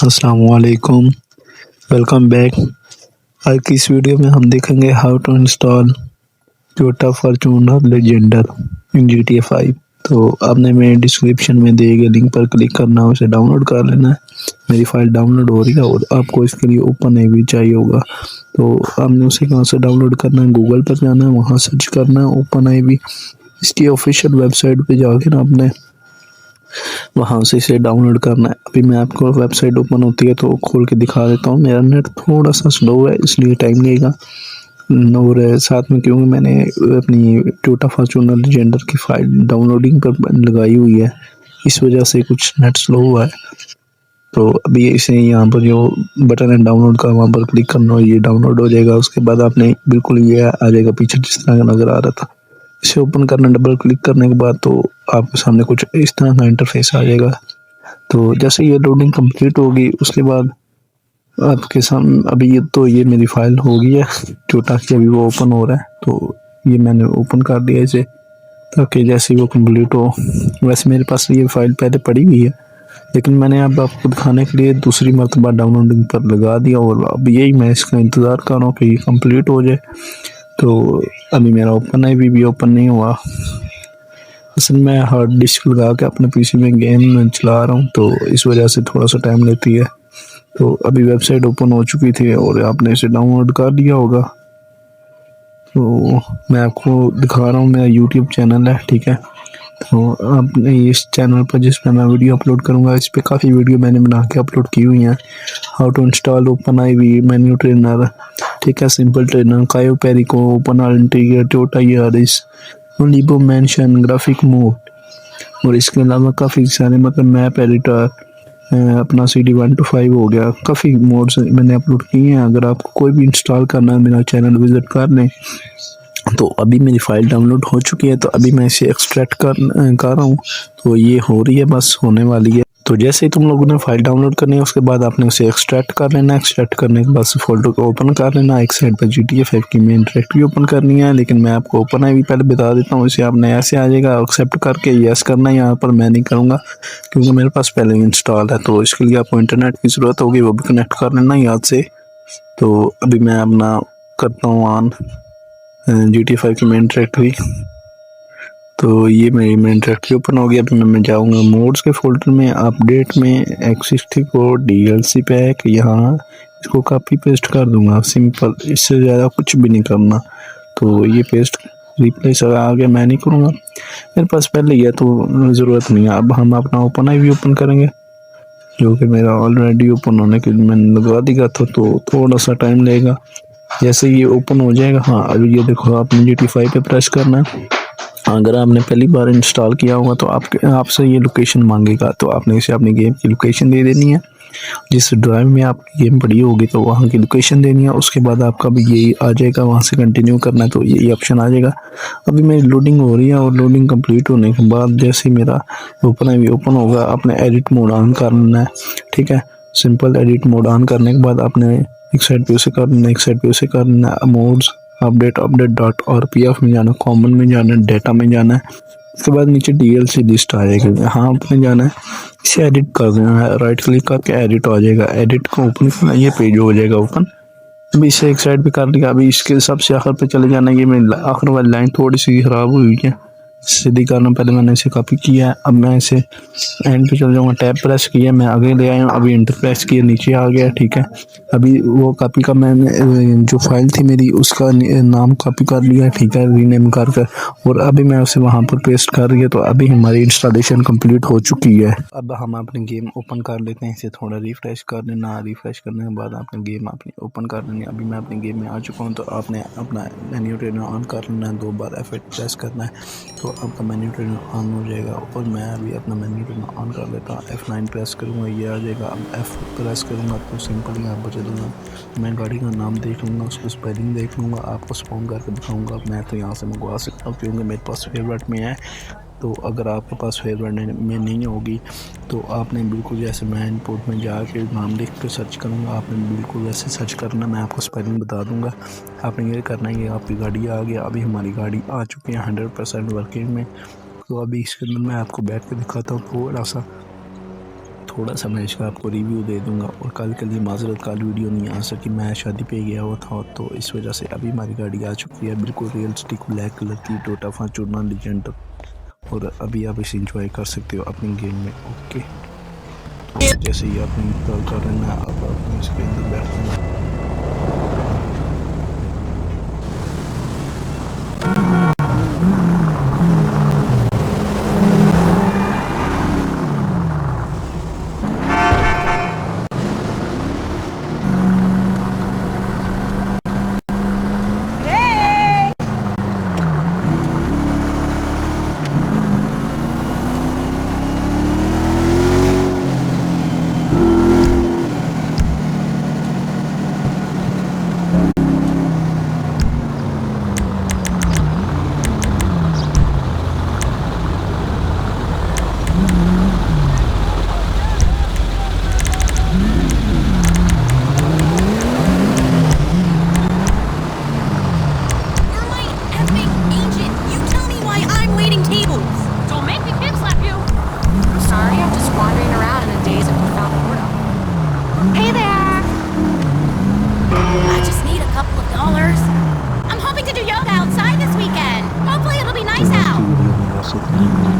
अस्सलामुअलैकुम। Welcome back. आज की इस वीडियो में हम देखेंगे how to install Toyota Fortuner Legender in GTA 5। तो आपने मेरे डिस्क्रिप्शन में दिए गए लिंक पर क्लिक करना है, उसे डाउनलोड कर लेना है। मेरी फ़ाइल डाउनलोड हो रही है और आपको इसके लिए ओपन आई भी चाहिए होगा। तो आपने उसे कहाँ से डाउनलोड करना है, गूगल पर जाना है, वहाँ सर्च करना है ओपन आई भी। इसकी ऑफिशियल वेबसाइट पर जाकर आपने वहाँ से इसे डाउनलोड करना है। अभी मैं आपको वेबसाइट ओपन होती है तो खोल के दिखा देता हूँ। मेरा नेट थोड़ा सा स्लो है इसलिए टाइम लगेगा, और साथ में क्योंकि मैंने अपनी टोयोटा फॉर्च्यूनर लेजेंडर की फ़ाइल डाउनलोडिंग पर लगाई हुई है, इस वजह से कुछ नेट स्लो हुआ है। तो अभी इसे यहाँ पर जो बटन है डाउनलोड का, वहाँ पर क्लिक करना हो, ये डाउनलोड हो जाएगा। उसके बाद आपने बिल्कुल ये आ जाएगा पीछे जिस तरह का नज़र आ रहा था। इसे ओपन करना, डबल क्लिक करने के बाद तो आपके सामने कुछ इस तरह का इंटरफेस आ जाएगा। तो जैसे ये लोडिंग कंप्लीट होगी उसके बाद आपके सामने अभी ये मेरी फ़ाइल हो गई है टोयोटा की, अभी वो ओपन हो रहा है। तो ये मैंने ओपन कर दिया इसे, ताकि जैसे ही वो कंप्लीट हो। वैसे मेरे पास ये फ़ाइल पहले पड़ी हुई है, लेकिन मैंने अब आपको दिखाने के लिए दूसरी मरतबा डाउनलोडिंग पर लगा दिया, और अब यही मैं इसका इंतज़ार कर रहा हूँ कि ये कंप्लीट हो जाए। तो अभी मेरा ओपन है, भी ओपन नहीं हुआ। असल में हार्ड डिस्क लगा के अपने पीसी में गेम चला रहा हूँ, तो इस वजह से थोड़ा सा टाइम लेती है। तो अभी वेबसाइट ओपन हो चुकी थी और आपने इसे डाउनलोड कर लिया होगा। तो मैं आपको दिखा रहा हूँ, मेरा यूट्यूब चैनल है, ठीक है। तो आपने इस चैनल पर जिस पर मैं वीडियो अपलोड करूँगा, इस पर काफ़ी वीडियो मैंने बना के अपलोड की हुई हैं। How to install open I V menu trainer, ठीक है, simple trainer, Cayo Perico, open all interior, Toyota Yaris, लिबो मेंशन, ग्राफिक मोड, और इसके अलावा काफ़ी सारे मतलब मैप एडिटर, अपना CD 1 to 5 हो गया। काफ़ी मोड्स मैंने अपलोड किए हैं। अगर आपको कोई भी इंस्टॉल करना है, मेरा चैनल विज़िट कर लें। तो अभी मेरी फ़ाइल डाउनलोड हो चुकी है, तो अभी मैं इसे एक्सट्रैक्ट कर रहा हूँ। तो ये हो रही है, बस होने वाली है। तो जैसे ही तुम लोगों ने फ़ाइल डाउनलोड करनी है, उसके बाद आपने उसे एक्सट्रैक्ट कर लेना है। एक्सट्रैक्ट करने के बाद फोल्डर को ओपन कर लेना। एक साइड पर GTA 5 की मेन डायरेक्टरी ओपन करनी है, लेकिन मैं आपको ओपन आई भी पहले बता देता हूँ। इसे आपने ऐसे आ जाएगा, एक्सेप्ट करके यस करना है। यहाँ पर मैं नहीं करूँगा क्योंकि मेरे पास पहले इंस्टॉल है, तो इसके लिए आपको इंटरनेट की ज़रूरत होगी, वो भी कनेक्ट कर लेना याद से। तो अभी मैं अपना करता हूँ ऑन GTA 5 की मेन डायरेक्टरी। तो ये मेरी मेन डायरेक्टरी ओपन हो गया। अभी मैं जाऊँगा मोड्स के फोल्डर में, अपडेट में, X64 DLC पैक, यहाँ इसको कॉपी पेस्ट कर दूंगा, सिंपल, इससे ज़्यादा कुछ भी नहीं करना। तो ये पेस्ट रिप्लेस आ गया, मैं नहीं करूँगा, मेरे पास पहले ही है तो ज़रूरत नहीं है। अब हम अपना ओपन आई भी ओपन करेंगे, जो कि मेरा ऑलरेडी ओपन होने के लिए मैंने लगा दिया था, तो थोड़ा सा टाइम लगेगा। जैसे ये ओपन हो जाएगा, हाँ अभी ये देखो, आपने GTA 5 पे प्रेस करना है। अगर आपने पहली बार इंस्टॉल किया होगा तो आपसे ये लोकेशन मांगेगा, तो आपने इसे अपनी गेम की लोकेशन दे देनी है। जिस ड्राइव में आपकी गेम पड़ी होगी तो वहाँ की लोकेशन देनी है। उसके बाद आपका भी यही आ जाएगा, वहाँ से कंटिन्यू करना है तो यही ऑप्शन आ जाएगा। अभी मेरी लोडिंग हो रही है, और लोडिंग कंप्लीट होने के बाद जैसे मेरा ओपन है ओपन होगा, आपने एडिट मोड ऑन करना है, ठीक है। सिंपल एडिट मोड ऑन करने के बाद आपने एक साइड पे उसे करना, एक साइड पे उसे करना, मोड्स, अपडेट डॉट RPF में जाना, कॉमन में जाना, डेटा में जाना है। उसके बाद नीचे DLC लिस्ट आ जाएगी, यहाँ आपने जाना है, इसे एडिट कर देना है। राइट क्लिक करके एडिट आ जाएगा, एडिट को ओपन करना, ये पेज हो जाएगा ओपन। अभी इसे एक साइड पे कर लिया। अभी इसके सबसे आखिर पे चले जाना। ये मेरी आखिर वाली लाइन थोड़ी सी ख़राब हुई है, सीधी करना, पहले मैंने इसे कॉपी किया है। अब मैं इसे एंड पे चल जाऊँगा, टैब प्रेस किया, मैं आगे ले आया हूँ, अभी इंटर प्रेस किया, नीचे आ गया, ठीक है। अभी वो कॉपी का मैंने जो फाइल थी मेरी, उसका नाम कॉपी कर लिया, ठीक है, रीनेम कर कर, और अभी मैं उसे वहाँ पर पेस्ट कर दिया। तो अभी हमारी इंस्टॉलेशन कंप्लीट हो चुकी है। अब हम अपनी गेम ओपन कर लेते हैं, इसे थोड़ा रिफ्रेश कर लेना। रिफ्रेश करने के बाद आपने गेम अपनी ओपन कर लेनी है। अभी मैं अपनी गेम में आ चुका हूँ, तो आपने अपना मेन्यू ट्रेनर ऑन कर लेना है, 2 बार F8 प्रेस करना है, तो आपका मेन्यू ट्रेनर ऑन हो जाएगा। और मैं अभी अपना मेन्यू ट्रेनर ऑन कर लेता हूँ, F9 प्रेस करूँगा, ये आ जाएगा। अब F प्रेस करूँगा तो सिंपल यहाँ पर चलूँगा, मैं गाड़ी का नाम देख लूँगा, उसको स्पेलिंग देख लूँगा, आपको स्पॉन करके दिखाऊँगा। मैं तो यहाँ से मंगवा सकता हूँ क्योंकि मेरे पास फेवरेट में है। तो अगर आपके पास फेवरेट में नहीं होगी तो आपने बिल्कुल जैसे मैं इनपुट में जाके नाम लिख के सर्च करूँगा, आपने बिल्कुल वैसे सर्च करना, मैं आपको स्पेलिंग बता दूँगा। आपने ये करना है, ये आपकी गाड़ी आ गया। अभी हमारी गाड़ी आ चुकी है 100% वर्किंग में। तो अभी इसके अंदर मैं आपको बैठ के दिखाता हूँ थोड़ा सा। थोड़ा सा मैं इसका आपको रिव्यू दे दूंगा। और कल के लिए माजरत, कल वीडियो नहीं आ सकी, मैं शादी पे गया हुआ था तो इस वजह से। अभी हमारी गाड़ी आ चुकी है, बिल्कुल रियलिस्टिक ब्लैक कलर की टोयोटा फॉर्च्यूनर लीजेंडर। और अभी आप इसे इंजॉय कर सकते हो अपनी गेम में। ओके, तो जैसे ही आपने इंस्टॉल कर लेना, अब आपने इसके अंदर बैठना। I'm hoping to do yoga outside this weekend. Hopefully it'll be nice out.